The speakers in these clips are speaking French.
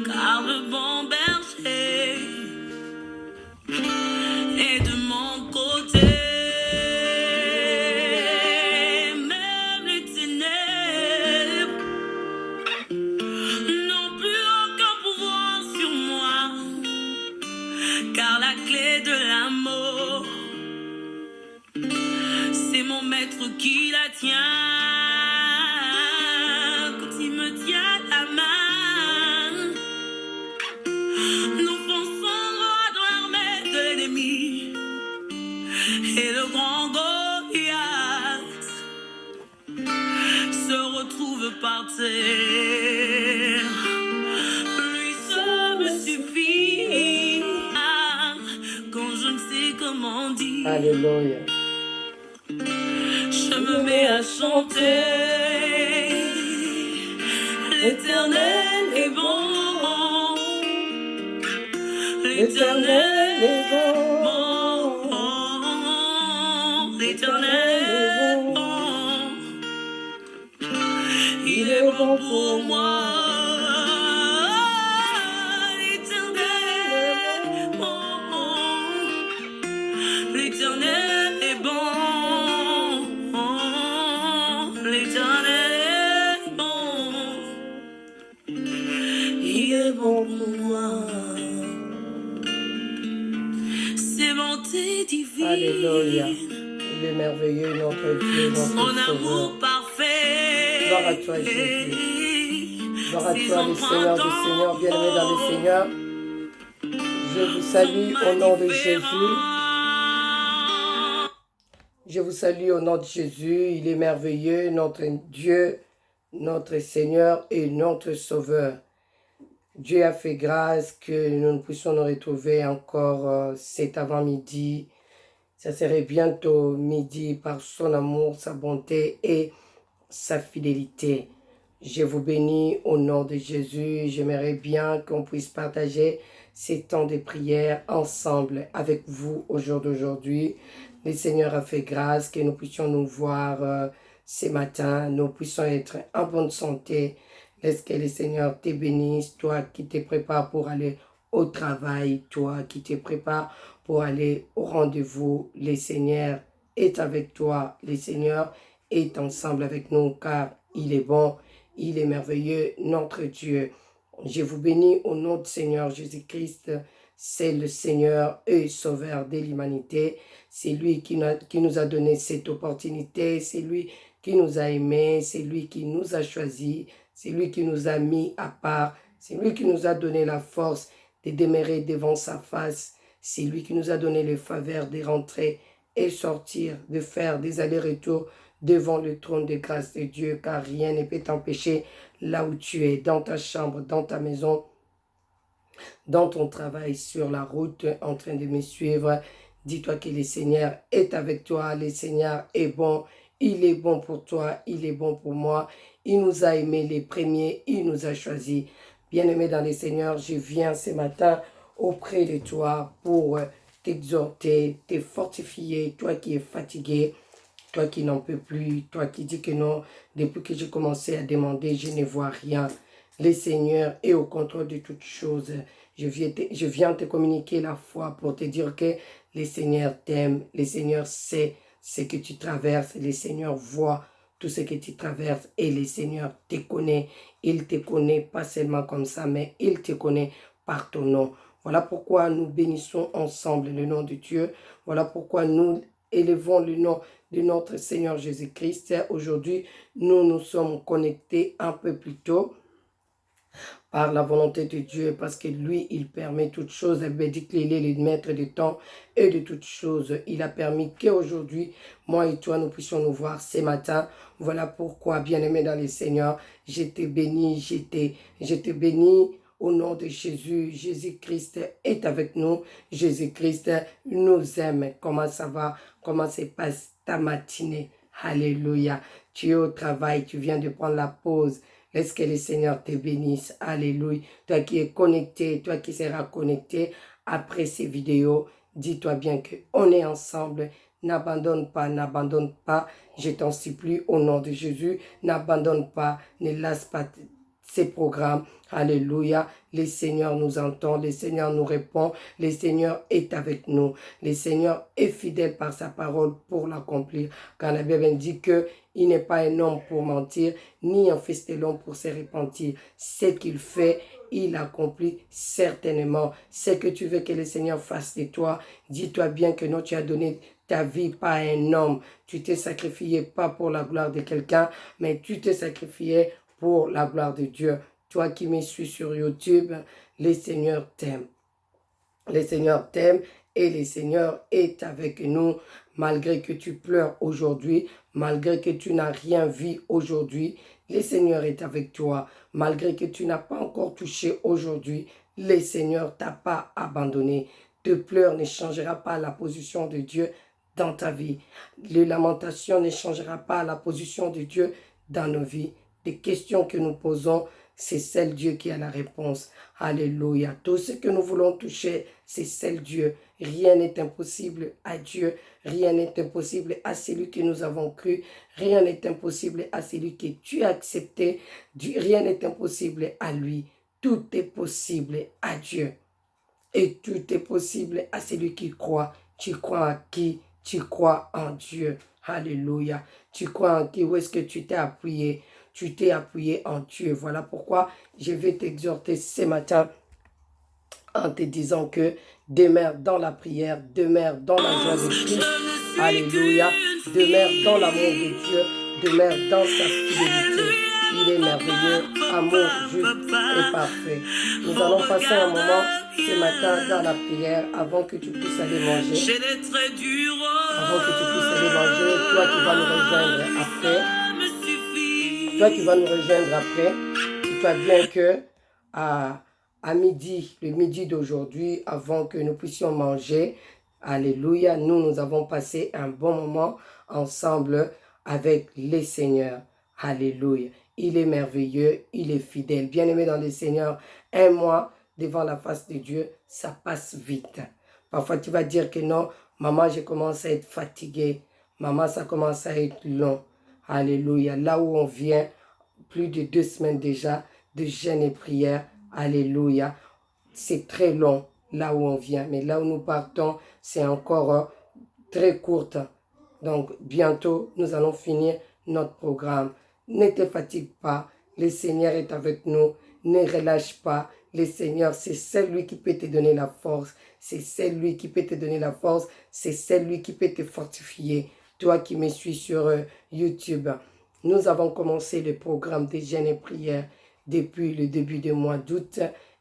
car le bon berger est de mon côté. Même les ténèbres n'ont plus aucun pouvoir sur moi, car la clé de l'amour, c'est mon maître qui la tient. Quand il me tient la main, nous fonçons droit dans l'armée de l'ennemi. Et le grand Goliath se retrouve par terre. Lui seul me suffit quand je ne sais comment dire. Alléluia. Je me mets à chanter. L'Éternel est bon. L'Éternel est bon. L'Éternel est bon. Il est bon pour moi. L'Éternel est bon. L'Éternel est bon. L'Éternel est bon. Il est bon pour moi. Ses bontés divines. Alléluia. Il est merveilleux, notre Dieu, notre Son Sauveur. amour parfait. Gloire à toi, Jésus. Gloire à toi, le Seigneur des Seigneurs, bien-aimé dans le Seigneur. Je vous salue au nom de Jésus. Je vous salue au nom de Jésus. Il est merveilleux, notre Dieu, notre Seigneur et notre Sauveur. Dieu a fait grâce que nous puissions nous retrouver encore cet avant-midi. Ça serait bientôt midi par son amour, sa bonté et sa fidélité. Je vous bénis au nom de Jésus. J'aimerais bien qu'on puisse partager ces temps de prière ensemble avec vous au jour d'aujourd'hui. Le Seigneur a fait grâce que nous puissions nous voir ce matin. Nous puissions être en bonne santé. Laisse que le Seigneur te bénisse. Toi qui te prépares pour aller au travail. Toi qui te prépares pour aller au rendez-vous. Le Seigneur est avec toi. Le Seigneur est ensemble avec nous car il est bon. Il est merveilleux, notre Dieu. Je vous bénis au nom du Seigneur Jésus-Christ. C'est le Seigneur et Sauveur de l'humanité. C'est lui qui nous a donné cette opportunité. C'est lui qui nous a aimés. C'est lui qui nous a choisis. C'est lui qui nous a mis à part. C'est lui qui nous a donné la force de demeurer devant sa face. C'est lui qui nous a donné le faveur de rentrer et sortir, de faire des allers-retours devant le trône de grâce de Dieu, car rien ne peut t'empêcher là où tu es, dans ta chambre, dans ta maison, dans ton travail, sur la route, en train de me suivre. Dis-toi que le Seigneur est avec toi, le Seigneur est bon, il est bon pour toi, il est bon pour moi. Il nous a aimés les premiers, il nous a choisis. Bien-aimé dans le Seigneur, je viens ce matin auprès de toi pour t'exhorter, te fortifier, toi qui es fatigué, toi qui n'en peux plus, toi qui dis que non, depuis que j'ai commencé à demander, je ne vois rien. Le Seigneur est au contrôle de toutes choses. Je viens te communiquer la foi pour te dire que le Seigneur t'aime, le Seigneur sait ce que tu traverses, le Seigneur voit tout ce que tu traverses et le Seigneur te connaît. Il te connaît pas seulement comme ça, mais il te connaît par ton nom. Voilà pourquoi nous bénissons ensemble le nom de Dieu. Voilà pourquoi nous élevons le nom de notre Seigneur Jésus-Christ. Aujourd'hui, nous nous sommes connectés un peu plus tôt par la volonté de Dieu, parce que lui, il permet toutes choses. Il dit qu'il est le maître du temps et de toutes choses. Il a permis qu'aujourd'hui, moi et toi, nous puissions nous voir ce matin. Voilà pourquoi, bien-aimé dans le Seigneur, je te bénis, je te bénis au nom de Jésus. Jésus-Christ est avec nous. Jésus-Christ nous aime. Comment ça va? Comment se passe ta matinée? Alléluia. Tu es au travail, tu viens de prendre la pause. Laisse que le Seigneur te bénisse. Alléluia. Toi qui es connecté, toi qui seras connecté après ces vidéos, dis-toi bien qu'on est ensemble. N'abandonne pas, Je t'en supplie au nom de Jésus. N'abandonne pas, ne laisse pas ces programmes. Alléluia. Le Seigneur nous entend, le Seigneur nous répond, le Seigneur est avec nous. Le Seigneur est fidèle par sa parole pour l'accomplir. Quand la Bible dit que il n'est pas un homme pour mentir, ni un fils de l'homme pour se repentir. Ce qu'il fait, il accomplit certainement. Ce que tu veux que le Seigneur fasse de toi, dis-toi bien que non, tu as donné ta vie pas à un homme. Tu t'es sacrifié pas pour la gloire de quelqu'un, mais tu t'es sacrifié pour la gloire de Dieu. Toi qui me suis sur YouTube, le Seigneur t'aime. Le Seigneur t'aime et le Seigneur est avec nous malgré que tu pleures aujourd'hui, malgré que tu n'as rien vu aujourd'hui. Le Seigneur est avec toi. Malgré que tu n'as pas encore touché aujourd'hui, le Seigneur t'a pas abandonné. Tes pleurs ne changera pas la position de Dieu dans ta vie. Les lamentations ne changera pas la position de Dieu dans nos vies. Les questions que nous posons, c'est celle Dieu qui a la réponse. Alléluia. Tout ce que nous voulons toucher, c'est celle Dieu. Rien n'est impossible à Dieu. Rien n'est impossible à celui que nous avons cru. Rien n'est impossible à celui que tu as accepté. Rien n'est impossible à lui. Tout est possible à Dieu. Et tout est possible à celui qui croit. Tu crois à qui? Tu crois en Dieu. Alléluia. Tu crois en qui? Où est-ce que tu t'es appuyé? Tu t'es appuyé en Dieu. Voilà pourquoi je vais t'exhorter ce matin en te disant que demeure dans la prière, demeure dans la joie de Christ. Alléluia. Demeure dans l'amour de Dieu, demeure dans sa fidélité. Il est merveilleux, amour juste et parfait. Nous allons passer un moment ce matin dans la prière avant que tu puisses aller manger. Avant que tu puisses aller manger, toi qui vas nous rejoindre après. Toi qui vas nous rejoindre après, dis-toi bien que à midi, le midi d'aujourd'hui, avant que nous puissions manger, alléluia, nous avons passé un bon moment ensemble avec les Seigneurs. Alléluia. Il est merveilleux, il est fidèle. Bien-aimé dans le Seigneur, un mois devant la face de Dieu, ça passe vite. Parfois, tu vas dire que non, maman, je commence à être fatiguée. Maman, ça commence à être long. Alléluia. Là où on vient, plus de 2 semaines déjà de jeûne et prière. Alléluia. C'est très long là où on vient. Mais là où nous partons, c'est encore très court. Donc, bientôt, nous allons finir notre programme. Ne te fatigue pas. Le Seigneur est avec nous. Ne relâche pas. Le Seigneur, c'est celui qui peut te donner la force. C'est celui qui peut te donner la force. C'est celui qui peut te fortifier. Toi qui me suis sur YouTube, nous avons commencé le programme de jeûne et prière depuis le début du mois d'août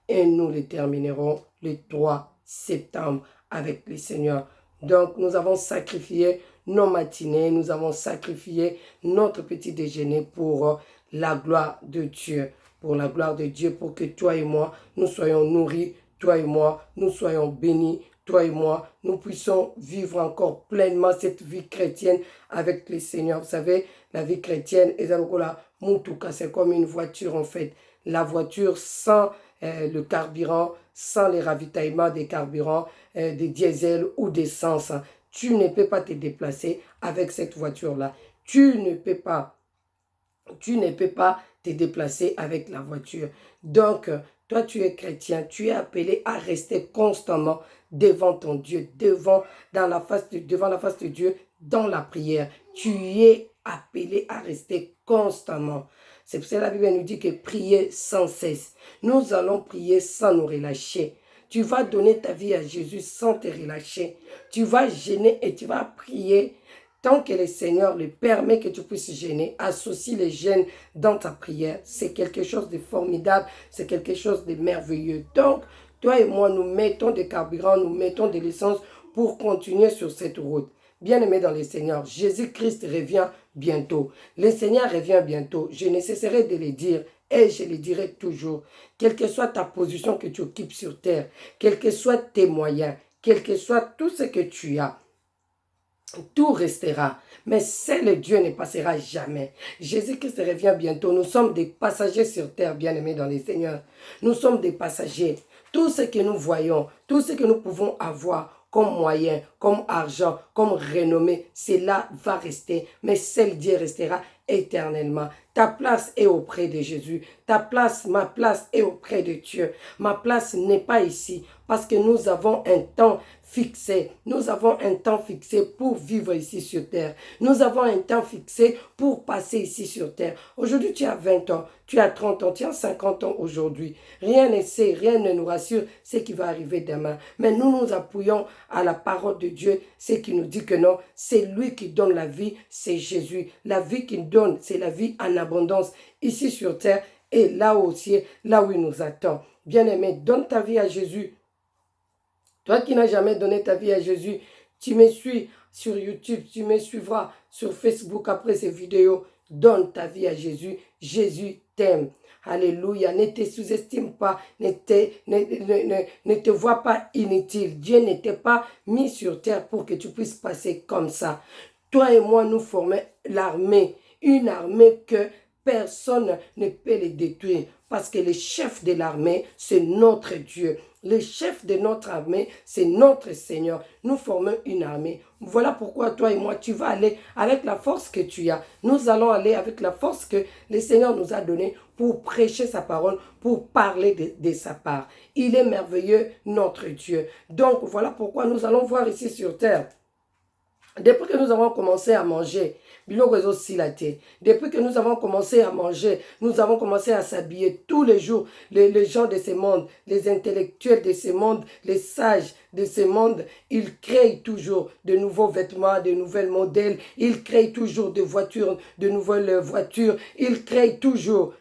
et nous le terminerons le 3 septembre avec le Seigneur. Donc, nous avons sacrifié nos matinées, nous avons sacrifié notre petit déjeuner pour la gloire de Dieu. Pour la gloire de Dieu, pour que toi et moi, nous soyons nourris, toi et moi, nous soyons bénis, toi et moi, nous puissions vivre encore pleinement cette vie chrétienne avec le Seigneur. Vous savez, la vie chrétienne, c'est comme une voiture en fait. La voiture sans le carburant, sans les ravitaillements des carburants, des diesel ou d'essence, tu ne peux pas te déplacer avec cette voiture-là. Tu ne peux pas te déplacer avec la voiture. Donc, toi, tu es chrétien, tu es appelé à rester constamment devant ton Dieu, devant la face de Dieu, dans la prière. Tu es appelé à rester constamment. C'est pour ça que la Bible nous dit que prier sans cesse. Nous allons prier sans nous relâcher. Tu vas donner ta vie à Jésus sans te relâcher. Tu vas jeûner et tu vas prier. Tant que le Seigneur le permet que tu puisses jeûner, associe les jeûnes dans ta prière. C'est quelque chose de formidable, c'est quelque chose de merveilleux. Donc, toi et moi, nous mettons des carburants, nous mettons de l'essence pour continuer sur cette route. Bien-aimé dans le Seigneur, Jésus-Christ revient bientôt. Le Seigneur revient bientôt. Je ne cesserai de le dire et je le dirai toujours. Quelle que soit ta position que tu occupes sur terre, quels que soient tes moyens, quel que soit tout ce que tu as, tout restera, mais seul Dieu ne passera jamais. Jésus-Christ revient bientôt. Nous sommes des passagers sur terre, bien-aimés dans les Seigneurs. Nous sommes des passagers. Tout ce que nous voyons, tout ce que nous pouvons avoir comme moyen, comme argent, comme renommée, cela va rester. Mais seul Dieu restera éternellement. Ta place est auprès de Jésus. Ta place, ma place est auprès de Dieu. Ma place n'est pas ici parce que nous avons un temps fixé. Nous avons un temps fixé pour vivre ici sur terre. Nous avons un temps fixé pour passer ici sur terre. Aujourd'hui, tu as 20 ans, tu as 30 ans, tu as 50 ans aujourd'hui. Rien ne sait, rien ne nous rassure ce qui va arriver demain. Mais nous nous appuyons à la parole de Dieu, ce qui nous dit que non, c'est lui qui donne la vie, c'est Jésus. La vie qu'il donne, c'est la vie en abondance ici sur terre et là aussi, là où il nous attend. Bien-aimé, donne ta vie à Jésus. Toi qui n'as jamais donné ta vie à Jésus, tu me suis sur YouTube, tu me suivras sur Facebook après ces vidéos. Donne ta vie à Jésus. Jésus t'aime. Alléluia. Ne te sous-estime pas. Ne te vois pas inutile. Dieu ne t'a pas mis sur terre pour que tu puisses passer comme ça. Toi et moi, nous formons l'armée. Une armée que personne ne peut les détruire. Parce que le chef de l'armée, c'est notre Dieu. Le chef de notre armée, c'est notre Seigneur. Nous formons une armée. Voilà pourquoi toi et moi, tu vas aller avec la force que tu as. Nous allons aller avec la force que le Seigneur nous a donnée pour prêcher sa parole, pour parler de sa part. Il est merveilleux, notre Dieu. Donc, voilà pourquoi nous allons voir ici sur terre. Depuis que nous avons commencé à manger, depuis que nous avons commencé à manger, nous avons commencé à s'habiller tous les jours. Les gens de ce monde, les intellectuels de ce monde, les sages de ce monde, ils créent toujours de nouveaux vêtements, de nouveaux modèles. Ils créent toujours de voitures, de nouvelles voitures. Ils créent toujours,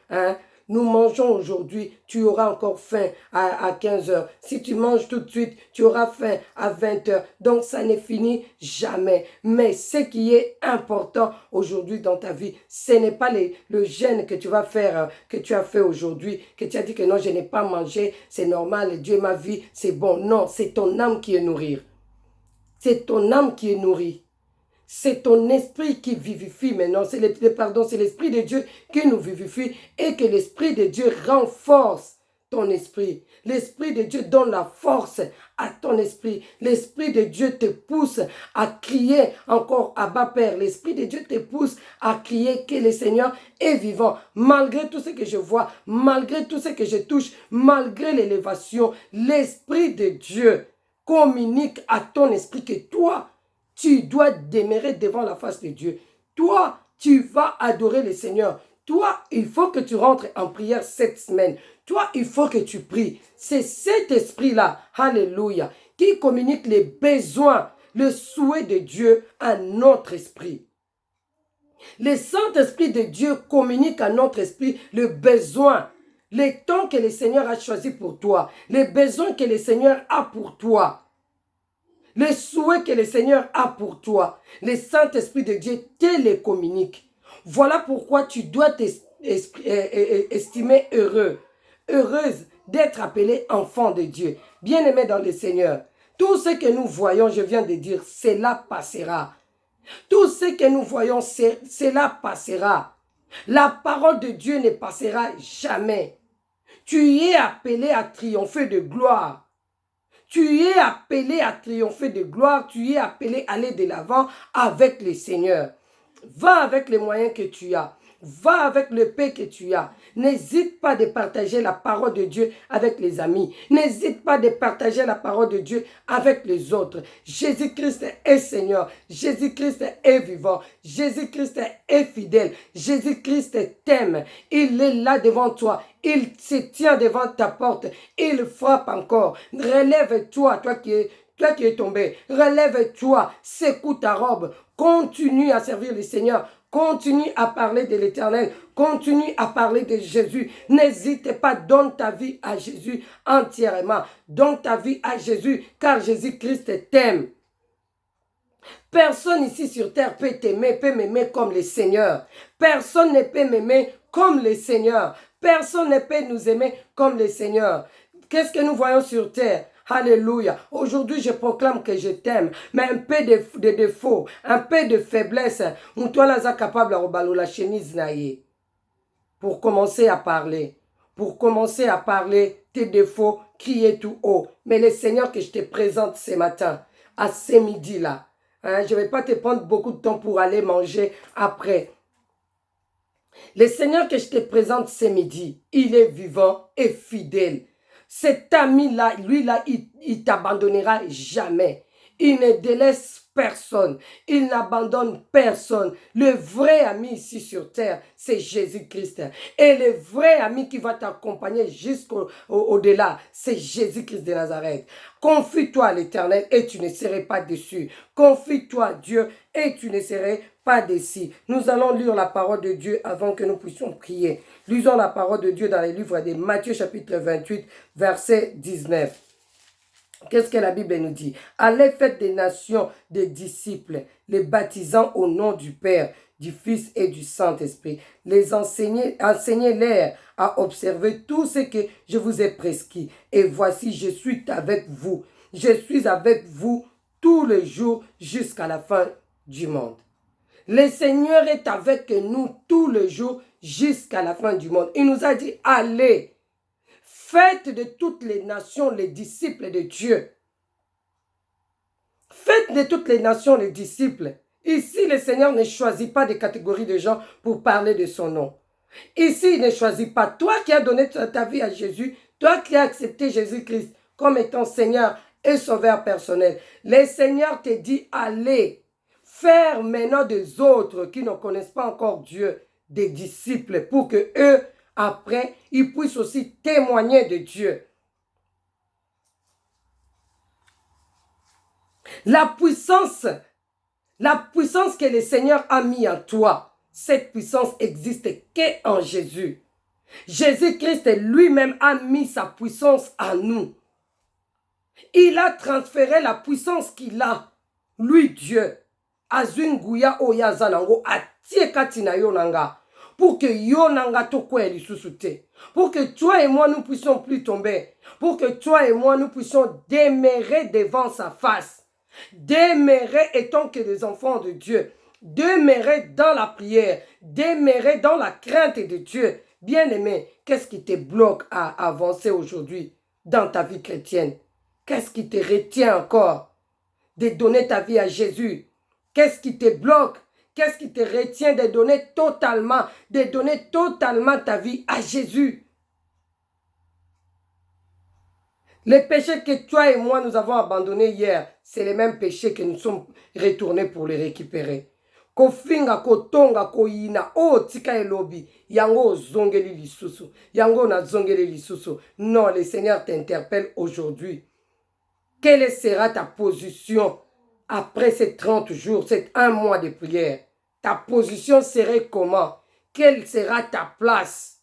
Nous mangeons aujourd'hui, tu auras encore faim à 15 heures. Si tu manges tout de suite, tu auras faim à 20 heures. Donc, ça n'est fini jamais. Mais ce qui est important aujourd'hui dans ta vie, ce n'est pas le jeûne que tu vas faire, que tu as fait aujourd'hui, que tu as dit que non, je n'ai pas mangé, c'est normal, Dieu m'a vu, c'est bon. Non, c'est ton âme qui est nourrie. C'est ton âme qui est nourrie. C'est ton esprit qui vivifie maintenant. C'est l'esprit de Dieu qui nous vivifie et que l'esprit de Dieu renforce ton esprit. L'esprit de Dieu donne la force à ton esprit. L'esprit de Dieu te pousse à crier encore Abba Père. L'esprit de Dieu te pousse à crier que le Seigneur est vivant. Malgré tout ce que je vois, malgré tout ce que je touche, malgré l'élévation, l'esprit de Dieu communique à ton esprit que toi, tu dois demeurer devant la face de Dieu. Toi, tu vas adorer le Seigneur. Toi, il faut que tu rentres en prière cette semaine. Toi, il faut que tu pries. C'est cet esprit-là, alléluia, qui communique les besoins, le souhait de Dieu à notre esprit. Le Saint-Esprit de Dieu communique à notre esprit le besoin, les temps que le Seigneur a choisi pour toi, les besoins que le Seigneur a pour toi. Les souhaits que le Seigneur a pour toi, le Saint-Esprit de Dieu te les communique. Voilà pourquoi tu dois t'estimer heureux, heureuse d'être appelé enfant de Dieu, bien-aimé dans le Seigneur. Tout ce que nous voyons, je viens de dire, cela passera. Tout ce que nous voyons, cela passera. La parole de Dieu ne passera jamais. Tu es appelé à triompher de gloire. Tu es appelé à triompher de gloire, tu es appelé à aller de l'avant avec le Seigneur. Va avec les moyens que tu as. Va avec le paix que tu as. N'hésite pas de partager la parole de Dieu avec les amis. N'hésite pas de partager la parole de Dieu avec les autres. Jésus-Christ est Seigneur. Jésus-Christ est vivant. Jésus-Christ est fidèle. Jésus-Christ t'aime. Il est là devant toi. Il se tient devant ta porte. Il frappe encore. Relève-toi, toi qui es tombé. Relève-toi. Secoue ta robe. Continue à servir le Seigneur. Continue à parler de l'Éternel. Continue à parler de Jésus. N'hésite pas, donne ta vie à Jésus entièrement. Donne ta vie à Jésus, car Jésus-Christ t'aime. Personne ici sur terre peut m'aimer comme le Seigneur. Personne ne peut m'aimer comme le Seigneur. Personne ne peut nous aimer comme le Seigneur. Qu'est-ce que nous voyons sur terre? Alléluia. Aujourd'hui, je proclame que je t'aime. Mais un peu de défauts, un peu de faiblesse, ou toi, là, capable de rebaloter la chemise, naïe. Pour commencer à parler. Pour commencer à parler, tes défauts, crier tout haut. Mais le Seigneur que je te présente ce matin, à ce midi-là, je ne vais pas te prendre beaucoup de temps pour aller manger après. Le Seigneur que je te présente ce midi, il est vivant et fidèle. Cet ami-là, lui-là, il t'abandonnera jamais. Il ne délaisse personne. Il n'abandonne personne. Le vrai ami ici sur terre, c'est Jésus-Christ. Et le vrai ami qui va t'accompagner jusqu'au-delà, c'est Jésus-Christ de Nazareth. Confie-toi à l'Éternel et tu ne seras pas déçu. Confie-toi à Dieu et tu ne seras pas déçu. Nous allons lire la parole de Dieu avant que nous puissions prier. Lisons la parole de Dieu dans les livres de Matthieu chapitre 28, verset 19. Qu'est-ce que la Bible nous dit? Allez, faites des nations des disciples, les baptisant au nom du Père, du Fils et du Saint-Esprit. Enseignez-les à observer tout ce que je vous ai prescrit. Et voici, je suis avec vous. Je suis avec vous tous les jours jusqu'à la fin du monde. Le Seigneur est avec nous tous les jours jusqu'à la fin du monde. Il nous a dit, allez. Faites de toutes les nations les disciples de Dieu. Faites de toutes les nations les disciples. Ici, le Seigneur ne choisit pas des catégories de gens pour parler de son nom. Ici, il ne choisit pas. Toi qui as donné ta vie à Jésus, toi qui as accepté Jésus-Christ comme étant Seigneur et Sauveur personnel, le Seigneur te dit, allez, faire maintenant des autres qui ne connaissent pas encore Dieu, des disciples, pour que eux, après, ils puissent aussi témoigner de Dieu. La puissance que le Seigneur a mis en toi, cette puissance existe qu'en Jésus. Jésus-Christ lui-même a mis sa puissance en nous. Il a transféré la puissance qu'il a, lui Dieu, Azunguya Oyazanango, Atiekati Yonanga. Pour que Yonanga tokwe lisusu. Pour que toi et moi nous puissions plus tomber. Pour que toi et moi nous puissions demeurer devant sa face. Demeurer étant que des enfants de Dieu. Demeurer dans la prière. Demeurer dans la crainte de Dieu. Bien-aimé, qu'est-ce qui te bloque à avancer aujourd'hui dans ta vie chrétienne? Qu'est-ce qui te retient encore de donner ta vie à Jésus? Qu'est-ce qui te bloque? Qu'est-ce qui te retient de donner totalement ta vie à Jésus? Les péchés que toi et moi nous avons abandonnés hier, c'est les mêmes péchés que nous sommes retournés pour les récupérer. Kofinga kotonga koyina o tika elobi yango zongeli lisusu yango na zongeli lisusu. Non, le Seigneur t'interpelle aujourd'hui. Quelle sera ta position après ces 30 jours, ces 1 mois de prière? Ta position serait comment? Quelle sera ta place?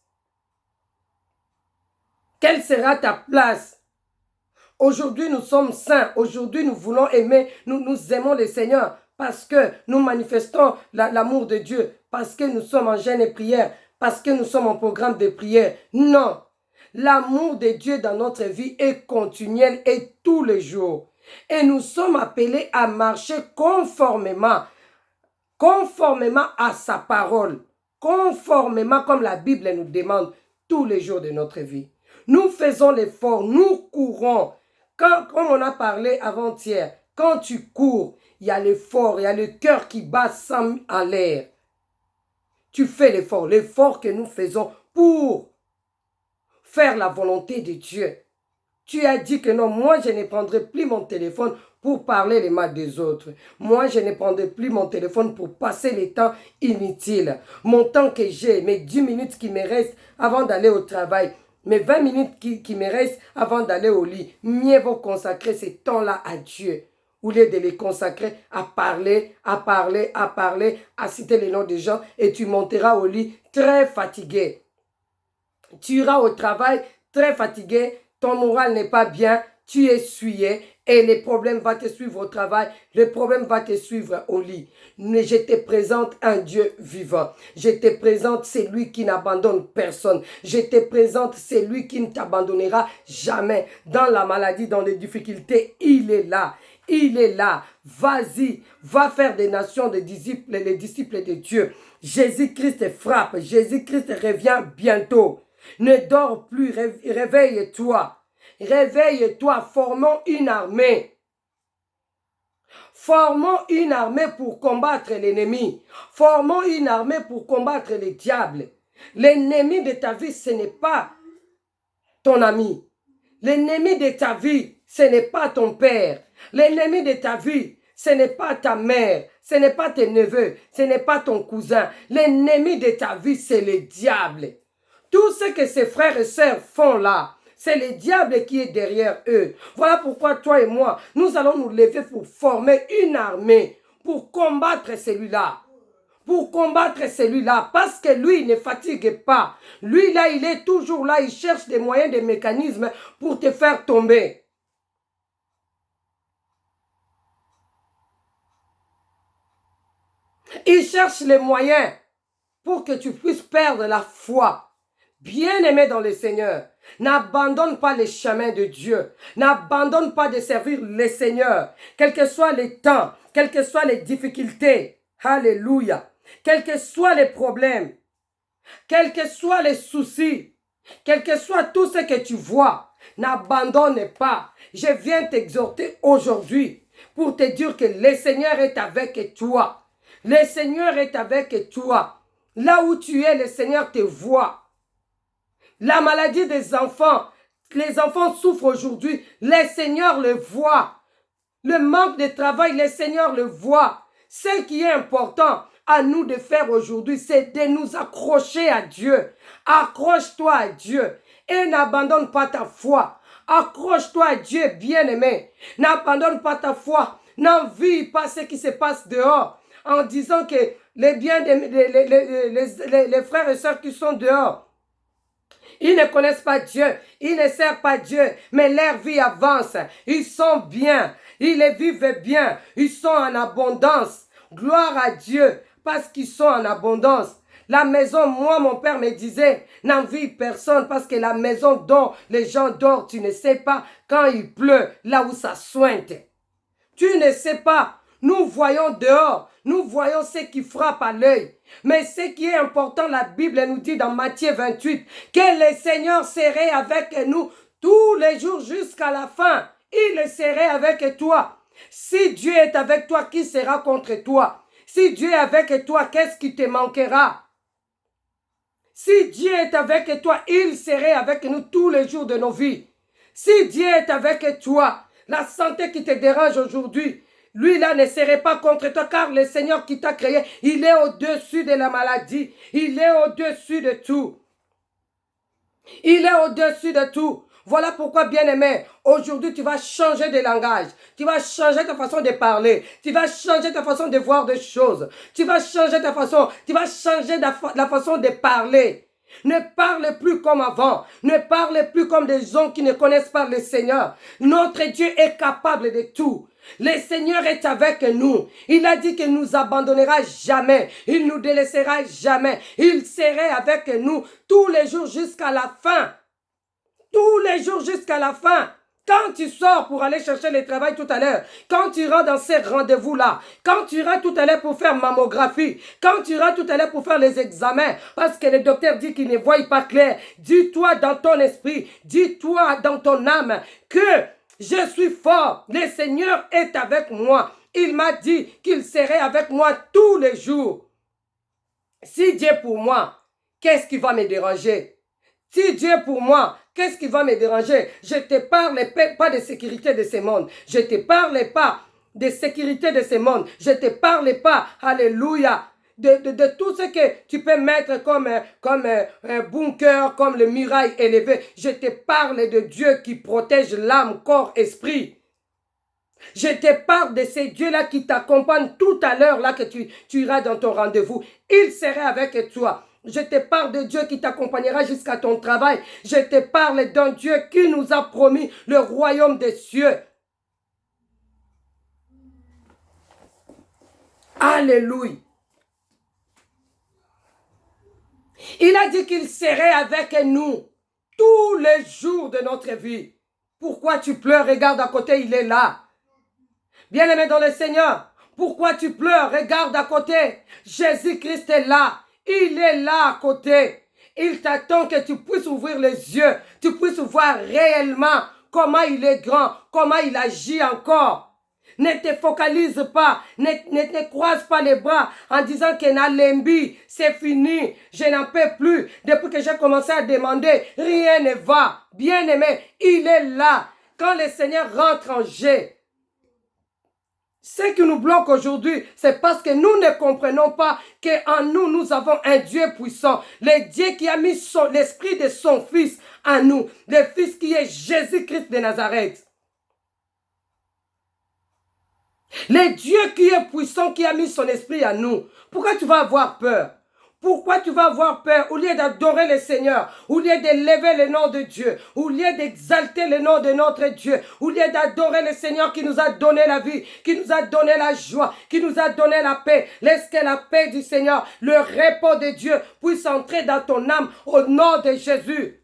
Quelle sera ta place? Aujourd'hui, nous sommes saints. Aujourd'hui, nous voulons aimer. Nous aimons le Seigneur parce que nous manifestons l'amour de Dieu. Parce que nous sommes en jeûne et prière. Parce que nous sommes en programme de prière. Non. L'amour de Dieu dans notre vie est continuel et tous les jours. Et nous sommes appelés à marcher conformément à sa parole, conformément comme la Bible nous demande tous les jours de notre vie. Nous faisons l'effort, nous courons. Comme on a parlé avant-hier, quand tu cours, il y a l'effort, il y a le cœur qui bat sans en l'air. Tu fais l'effort que nous faisons pour faire la volonté de Dieu. Tu as dit que non, moi je ne prendrai plus mon téléphone pour parler les mal des autres. Moi, je ne prendrai plus mon téléphone pour passer les temps inutiles. Mon temps que j'ai, mes 10 minutes qui me restent avant d'aller au travail, mes 20 minutes qui me restent avant d'aller au lit, mieux vaut consacrer ces temps-là à Dieu, au lieu de les consacrer à parler, à citer les noms des gens, et tu monteras au lit très fatigué. Tu iras au travail très fatigué, ton moral n'est pas bien, tu es essuyé et les problèmes vont te suivre au travail, les problèmes vont te suivre au lit. Mais je te présente un Dieu vivant. Je te présente celui qui n'abandonne personne. Je te présente celui qui ne t'abandonnera jamais. Dans la maladie, dans les difficultés, il est là. Il est là. Vas-y, va faire des nations des disciples, les disciples de Dieu. Jésus-Christ frappe. Jésus-Christ revient bientôt. Ne dors plus, réveille-toi. Réveille-toi, formons une armée. Formons une armée pour combattre l'ennemi. Formons une armée pour combattre les diables. L'ennemi de ta vie, ce n'est pas ton ami. L'ennemi de ta vie, ce n'est pas ton père. L'ennemi de ta vie, ce n'est pas ta mère. Ce n'est pas tes neveux. Ce n'est pas ton cousin. L'ennemi de ta vie, c'est le diable. Tout ce que ses frères et sœurs font là, c'est le diable qui est derrière eux. Voilà pourquoi toi et moi, nous allons nous lever pour former une armée, pour combattre celui-là. Pour combattre celui-là, parce que lui, il ne fatigue pas. Lui, là, il est toujours là, il cherche des moyens, des mécanismes pour te faire tomber. Il cherche les moyens pour que tu puisses perdre la foi. Bien-aimé dans le Seigneur, n'abandonne pas les chemins de Dieu. N'abandonne pas de servir le Seigneur, quels que soient les temps, quelles que soient les difficultés. Alléluia. Quels que soient les problèmes, quels que soient les soucis, quel que soit tout ce que tu vois, n'abandonne pas. Je viens t'exhorter aujourd'hui pour te dire que le Seigneur est avec toi. Le Seigneur est avec toi. Là où tu es, le Seigneur te voit. La maladie des enfants, les enfants souffrent aujourd'hui, le Seigneur le voit. Le manque de travail, le Seigneur le voit. Ce qui est important à nous de faire aujourd'hui, c'est de nous accrocher à Dieu. Accroche-toi à Dieu et n'abandonne pas ta foi. Accroche-toi à Dieu, bien-aimé. N'abandonne pas ta foi. N'envie pas ce qui se passe dehors en disant que les frères et sœurs qui sont dehors, ils ne connaissent pas Dieu, ils ne servent pas Dieu, mais leur vie avance. Ils sont bien, ils les vivent bien, ils sont en abondance. Gloire à Dieu, parce qu'ils sont en abondance. La maison, moi, mon père me disait, n'envie personne, parce que la maison dont les gens dorment, tu ne sais pas quand il pleut, là où ça sointe. Tu ne sais pas. Nous voyons dehors, nous voyons ce qui frappe à l'œil. Mais ce qui est important, la Bible nous dit dans Matthieu 28, que le Seigneur serait avec nous tous les jours jusqu'à la fin. Il serait avec toi. Si Dieu est avec toi, qui sera contre toi? Si Dieu est avec toi, qu'est-ce qui te manquera? Si Dieu est avec toi, il serait avec nous tous les jours de nos vies. Si Dieu est avec toi, la santé qui te dérange aujourd'hui, lui là ne serait pas contre toi, car le Seigneur qui t'a créé, il est au-dessus de la maladie. Il est au-dessus de tout. Il est au-dessus de tout. Voilà pourquoi, bien-aimé, aujourd'hui, tu vas changer de langage. Tu vas changer ta façon de parler. Tu vas changer ta façon de voir des choses. Tu vas changer ta façon. Tu vas changer la façon de parler. Ne parle plus comme avant. Ne parle plus comme des gens qui ne connaissent pas le Seigneur. Notre Dieu est capable de tout. Le Seigneur est avec nous. Il a dit qu'il ne nous abandonnera jamais. Il ne nous délaissera jamais. Il serait avec nous tous les jours jusqu'à la fin. Tous les jours jusqu'à la fin. Quand tu sors pour aller chercher le travail tout à l'heure, quand tu iras dans ces rendez-vous-là, quand tu iras tout à l'heure pour faire mammographie, quand tu iras tout à l'heure pour faire les examens, parce que le docteur dit qu'il ne voit pas clair, dis-toi dans ton esprit, dis-toi dans ton âme que je suis fort, le Seigneur est avec moi. Il m'a dit qu'il serait avec moi tous les jours. Si Dieu est pour moi, qu'est-ce qui va me déranger? Si Dieu est pour moi, qu'est-ce qui va me déranger? Je ne te parle pas de sécurité de ce monde. Je ne te parle pas de sécurité de ce monde. Je ne te parle pas, alléluia, de tout ce que tu peux mettre comme un bunker, comme le muraille élevé. Je te parle de Dieu qui protège l'âme, corps, esprit. Je te parle de ces dieux-là qui t'accompagnent tout à l'heure là que tu iras dans ton rendez-vous. Il serait avec toi. Je te parle de Dieu qui t'accompagnera jusqu'à ton travail. Je te parle d'un Dieu qui nous a promis le royaume des cieux. Alléluia. Il a dit qu'il serait avec nous tous les jours de notre vie. Pourquoi tu pleures? Regarde à côté, il est là. Bien-aimé dans le Seigneur, pourquoi tu pleures? Regarde à côté. Jésus-Christ est là. Il est là à côté. Il t'attend que tu puisses ouvrir les yeux. Tu puisses voir réellement comment il est grand, comment il agit encore. Ne te focalise pas, ne croise pas les bras en disant que Nalembi, c'est fini, je n'en peux plus. Depuis que j'ai commencé à demander, rien ne va. Bien-aimé, il est là. Quand le Seigneur rentre en jeu, ce qui nous bloque aujourd'hui, c'est parce que nous ne comprenons pas qu'en nous, nous avons un Dieu puissant. Le Dieu qui a mis l'esprit de son Fils en nous. Le Fils qui est Jésus-Christ de Nazareth. Le Dieu qui est puissant, qui a mis son esprit en nous. Pourquoi tu vas avoir peur? Pourquoi tu vas avoir peur au lieu d'adorer le Seigneur, au lieu d'élever le nom de Dieu, au lieu d'exalter le nom de notre Dieu, au lieu d'adorer le Seigneur qui nous a donné la vie, qui nous a donné la joie, qui nous a donné la paix. Laisse que la paix du Seigneur, le repos de Dieu puisse entrer dans ton âme au nom de Jésus.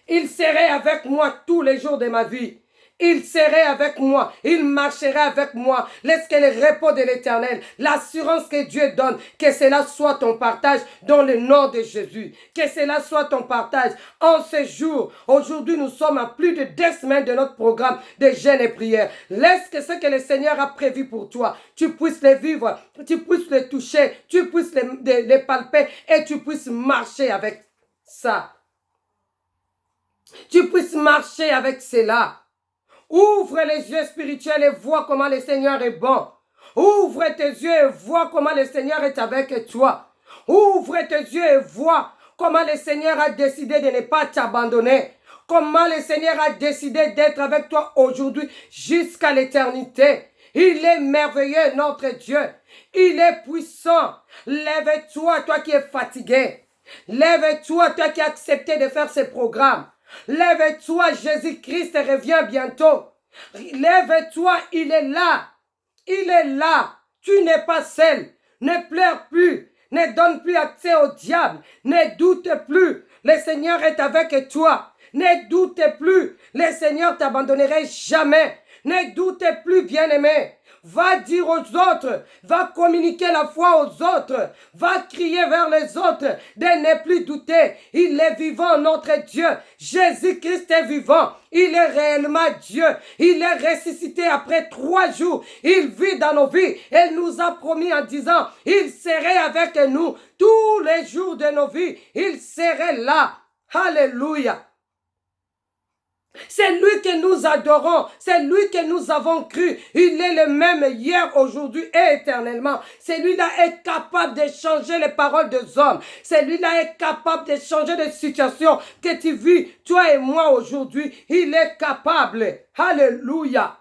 Il serait avec moi tous les jours de ma vie. Il serait avec moi, il marcherait avec moi. Laisse que le repos de l'Éternel, l'assurance que Dieu donne, que cela soit ton partage dans le nom de Jésus. Que cela soit ton partage en ce jour. Aujourd'hui, nous sommes à plus de 2 semaines de notre programme de jeûne et prière. Laisse que ce que le Seigneur a prévu pour toi, tu puisses le vivre, tu puisses le toucher, tu puisses le palper et tu puisses marcher avec ça. Tu puisses marcher avec cela. Ouvre les yeux spirituels et vois comment le Seigneur est bon. Ouvre tes yeux et vois comment le Seigneur est avec toi. Ouvre tes yeux et vois comment le Seigneur a décidé de ne pas t'abandonner. Comment le Seigneur a décidé d'être avec toi aujourd'hui jusqu'à l'éternité. Il est merveilleux, notre Dieu. Il est puissant. Lève-toi, toi qui es fatigué. Lève-toi, toi qui as accepté de faire ce programme. Lève-toi, Jésus-Christ revient bientôt. Lève-toi, il est là. Il est là. Tu n'es pas seul. Ne pleure plus. Ne donne plus accès au diable. Ne doute plus. Le Seigneur est avec toi. Ne doute plus. Le Seigneur t'abandonnerait jamais. Ne doute plus, bien-aimé. Va dire aux autres, va communiquer la foi aux autres, va crier vers les autres, de ne plus douter. Il est vivant, notre Dieu. Jésus-Christ est vivant. Il est réellement Dieu. Il est ressuscité après 3 jours. Il vit dans nos vies. Il nous a promis en disant, il serait avec nous tous les jours de nos vies. Il serait là. Alléluia. C'est lui que nous adorons, c'est lui que nous avons cru. Il est le même hier, aujourd'hui et éternellement. Celui-là est capable de changer les paroles des hommes. Celui-là est capable de changer de situation que tu vis, toi et moi aujourd'hui. Il est capable. Alléluia.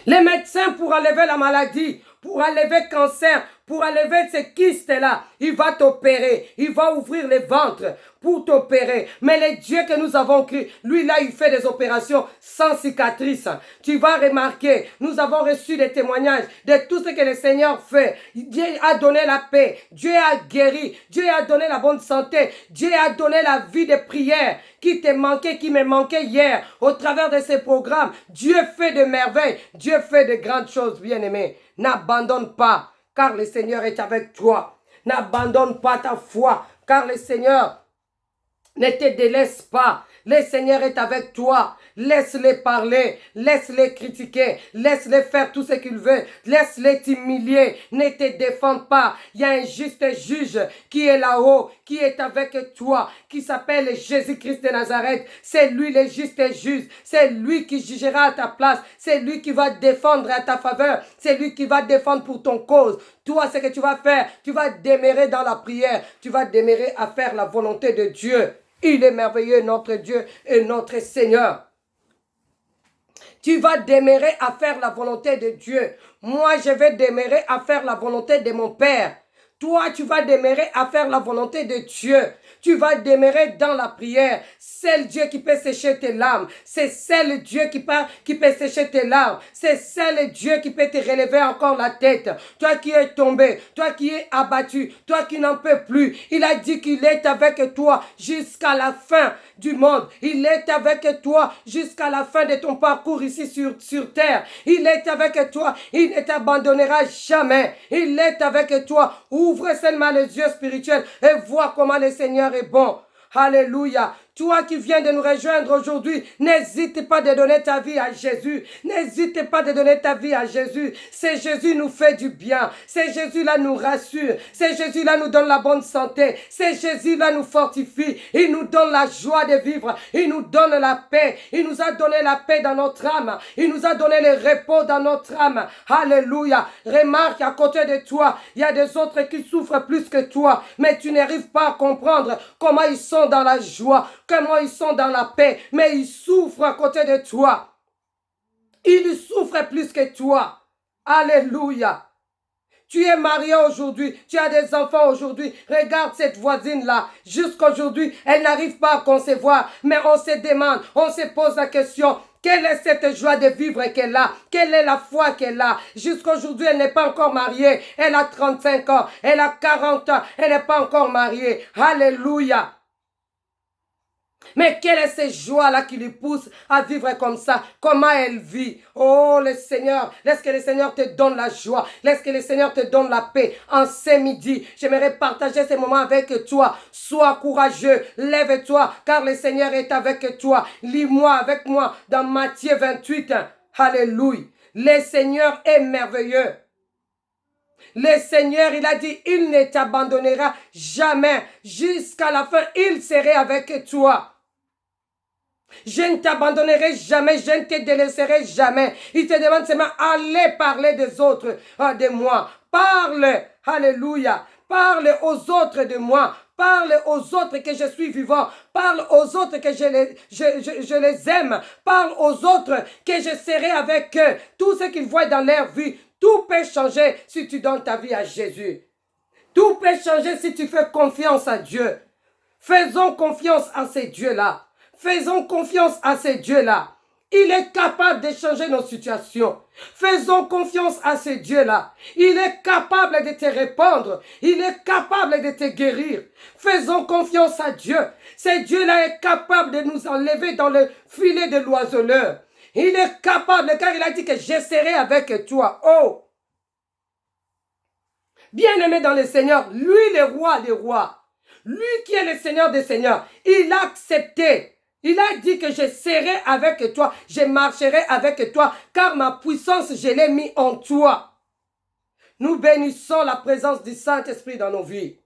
Les médecins pour enlever la maladie, pour enlever le cancer, pour enlever ce kyste-là, il va t'opérer, il va ouvrir le ventre pour t'opérer. Mais le Dieu que nous avons cru, lui là, il fait des opérations sans cicatrice. Tu vas remarquer, nous avons reçu des témoignages de tout ce que le Seigneur fait. Dieu a donné la paix, Dieu a guéri, Dieu a donné la bonne santé, Dieu a donné la vie de prière qui te manquait, qui me manquait hier. Au travers de ces programmes, Dieu fait de merveilles, Dieu fait de grandes choses, bien-aimés. N'abandonne pas, car le Seigneur est avec toi. N'abandonne pas ta foi, car le Seigneur ne te délaisse pas. Le Seigneur est avec toi. Laisse-les parler, laisse-les critiquer, laisse-les faire tout ce qu'ils veulent, laisse-les t'humilier, ne te défends pas. Il y a un juste juge qui est là-haut, qui est avec toi, qui s'appelle Jésus-Christ de Nazareth. C'est lui le juste juge, c'est lui qui jugera à ta place, c'est lui qui va défendre à ta faveur, c'est lui qui va défendre pour ton cause. Toi, ce que tu vas faire, tu vas demeurer dans la prière, tu vas demeurer à faire la volonté de Dieu. Il est merveilleux, notre Dieu et notre Seigneur. Tu vas demeurer à faire la volonté de Dieu. Moi, je vais demeurer à faire la volonté de mon Père. Toi, tu vas demeurer à faire la volonté de Dieu. Tu vas demeurer dans la prière. C'est le Dieu qui peut sécher tes larmes. C'est le Dieu qui peut sécher tes larmes. C'est le Dieu qui peut te relever encore la tête. Toi qui es tombé, toi qui es abattu, toi qui n'en peux plus. Il a dit qu'il est avec toi jusqu'à la fin du monde. Il est avec toi jusqu'à la fin de ton parcours ici sur terre. Il est avec toi. Il ne t'abandonnera jamais. Il est avec toi. Ouvre seulement les yeux spirituels et vois comment le Seigneur est bon. Alléluia. Toi qui viens de nous rejoindre aujourd'hui, n'hésite pas de donner ta vie à Jésus. N'hésite pas de donner ta vie à Jésus. C'est Jésus nous fait du bien. C'est Jésus là nous rassure. C'est Jésus là nous donne la bonne santé. C'est Jésus là nous fortifie. Il nous donne la joie de vivre. Il nous donne la paix. Il nous a donné la paix dans notre âme. Il nous a donné le repos dans notre âme. Alléluia. Remarque, à côté de toi, il y a des autres qui souffrent plus que toi. Mais tu n'arrives pas à comprendre comment ils sont dans la joie, comment ils sont dans la paix. Mais ils souffrent à côté de toi. Ils souffrent plus que toi. Alléluia. Tu es marié aujourd'hui, tu as des enfants aujourd'hui. Regarde cette voisine-là. Jusqu'aujourd'hui, elle n'arrive pas à concevoir. Mais on se demande, on se pose la question. Quelle est cette joie de vivre qu'elle a? Quelle est la foi qu'elle a? Jusqu'aujourd'hui, elle n'est pas encore mariée. Elle a 35 ans, elle a 40 ans, elle n'est pas encore mariée. Alléluia. Mais quelle est cette joie-là qui lui pousse à vivre comme ça? Comment elle vit? Oh, le Seigneur, laisse que le Seigneur te donne la joie. Laisse que le Seigneur te donne la paix. En ce midi, j'aimerais partager ces moments avec toi. Sois courageux, lève-toi, car le Seigneur est avec toi. Lis-moi avec moi dans Matthieu 28. Alléluia. Le Seigneur est merveilleux. Le Seigneur, il a dit, il ne t'abandonnera jamais. Jusqu'à la fin, il serait avec toi. Je ne t'abandonnerai jamais, je ne te délaisserai jamais. Il te demande seulement, allez parler des autres de moi. Parle, alléluia. Parle aux autres de moi. Parle aux autres que je suis vivant. Parle aux autres que je les aime. Parle aux autres que je serai avec eux. Tout ce qu'ils voient dans leur vie. Tout peut changer si tu donnes ta vie à Jésus. Tout peut changer si tu fais confiance à Dieu. Faisons confiance à ces dieux-là. Faisons confiance à ces dieux-là. Il est capable de changer nos situations. Faisons confiance à ce Dieu-là. Il est capable de te répondre. Il est capable de te guérir. Faisons confiance à Dieu. Ce Dieu-là est capable de nous enlever dans le filet de l'oiseleur. Il est capable, car il a dit que je serai avec toi. Oh! Bien-aimé dans le Seigneur, lui le roi des rois, lui qui est le Seigneur des seigneurs, il a accepté. Il a dit que je serai avec toi, je marcherai avec toi, car ma puissance, je l'ai mis en toi. Nous bénissons la présence du Saint-Esprit dans nos vies.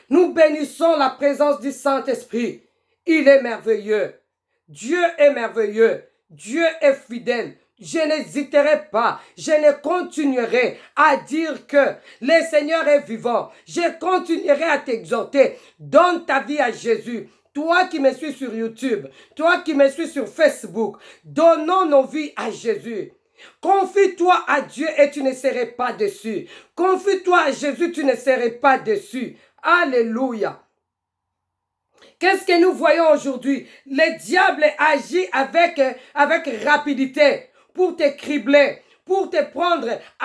Nous bénissons la présence du Saint-Esprit. Il est merveilleux. Dieu est merveilleux. Dieu est fidèle. Je n'hésiterai pas, je ne continuerai à dire que le Seigneur est vivant. Je continuerai à t'exhorter. Donne ta vie à Jésus. Toi qui me suis sur YouTube, toi qui me suis sur Facebook, donnons nos vies à Jésus. Confie-toi à Dieu et tu ne seras pas déçu. Confie-toi à Jésus, tu ne seras pas déçu. Alléluia. Qu'est-ce que nous voyons aujourd'hui? Le diable agit avec rapidité pour te cribler, pour te prendre